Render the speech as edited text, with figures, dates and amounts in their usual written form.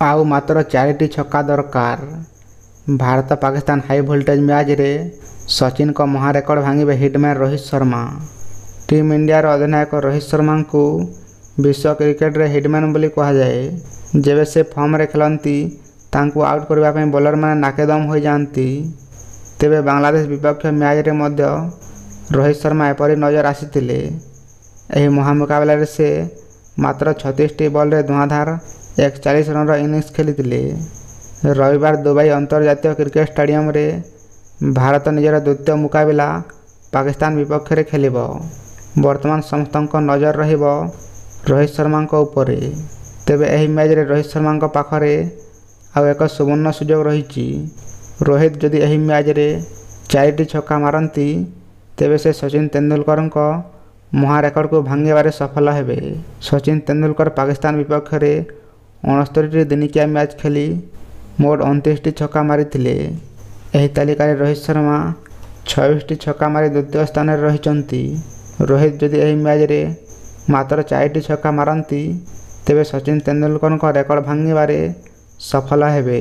ଆଉ ମାତ୍ର 4ଟି ଛକା ଦରକାର। ଭାରତ ପାକିସ୍ତାନ ହାଇ ଭୋଲ୍ଟେଜ୍ ମ୍ୟାଚ୍ରେ ସଚିନଙ୍କ ମହାରେକର୍ଡ ଭାଙ୍ଗିବେ ହିଟମ୍ୟାନ୍ ରୋହିତ ଶର୍ମା। ଟିମ୍ ଇଣ୍ଡିଆର ଅଧିନାୟକ ରୋହିତ ଶର୍ମାଙ୍କୁ ବିଶ୍ୱ କ୍ରିକେଟରେ ହିଟମ୍ୟାନ୍ ବୋଲି କୁହାଯାଏ। ଯେବେ ସେ ଫର୍ମରେ ଖେଳନ୍ତି ତାଙ୍କୁ ଆଉଟ୍ କରିବା ପାଇଁ ବୋଲରମାନେ ନାକେଦମ ହୋଇଯାଆନ୍ତି। ତେବେ ବାଂଲାଦେଶ ବିପକ୍ଷ ମ୍ୟାଚ୍ରେ ମଧ୍ୟ ରୋହିତ ଶର୍ମା ଏପରି ନଜର ଆସିଥିଲେ। ଏହି ମହାମୁକାବିଲାରେ ସେ ମାତ୍ର 36ଟି ବଲରେ ଧୂଆଁଧାର 41 ରନର ଇନିଂସ ଖେଳିଥିଲେ। ରବିବାର ଦୁବାଇ ଅନ୍ତର୍ଜାତୀୟ କ୍ରିକେଟ ଷ୍ଟାଡିୟମରେ ଭାରତ ନିଜର ଦ୍ୱିତୀୟ ମୁକାବିଲା ପାକିସ୍ତାନ ବିପକ୍ଷରେ ଖେଳିବ। ବର୍ତ୍ତମାନ ସମସ୍ତଙ୍କ ନଜର ରହିବ ରୋହିତ ଶର୍ମାଙ୍କ ଉପରେ। ତେବେ ଏହି ମ୍ୟାଚ୍ରେ ରୋହିତ ଶର୍ମାଙ୍କ ପାଖରେ ଆଉ ଏକ ସୁବର୍ଣ୍ଣ ସୁଯୋଗ ରହିଛି। ରୋହିତ ଯଦି ଏହି ମ୍ୟାଚ୍ରେ 4ଟି ଛକା ମାରନ୍ତି ତେବେ ସେ ସଚିନ ତେନ୍ଦୁଲକରଙ୍କ ମହାରେକର୍ଡକୁ ଭାଙ୍ଗିବାରେ ସଫଳ ହେବେ। ସଚିନ ତେନ୍ଦୁଲକର ପାକିସ୍ତାନ ବିପକ୍ଷରେ 69ଟି ଦିନିକିଆ ମ୍ୟାଚ୍ ଖେଳି ମୋଟ 29ଟି ଛକା ମାରିଥିଲେ। ଏହି ତାଲିକାରେ ରୋହିତ ଶର୍ମା 26ଟି ଛକା ମାରି ଦ୍ୱିତୀୟ ସ୍ଥାନରେ ରହିଛନ୍ତି। ରୋହିତ ଯଦି ଏହି ମ୍ୟାଚ୍ରେ ମାତ୍ର 4ଟି ଛକା ମାରନ୍ତି ତେବେ ସଚିନ ତେନ୍ଦୁଲକରଙ୍କ ରେକର୍ଡ ଭାଙ୍ଗିବାରେ ସଫଳ ହେବେ।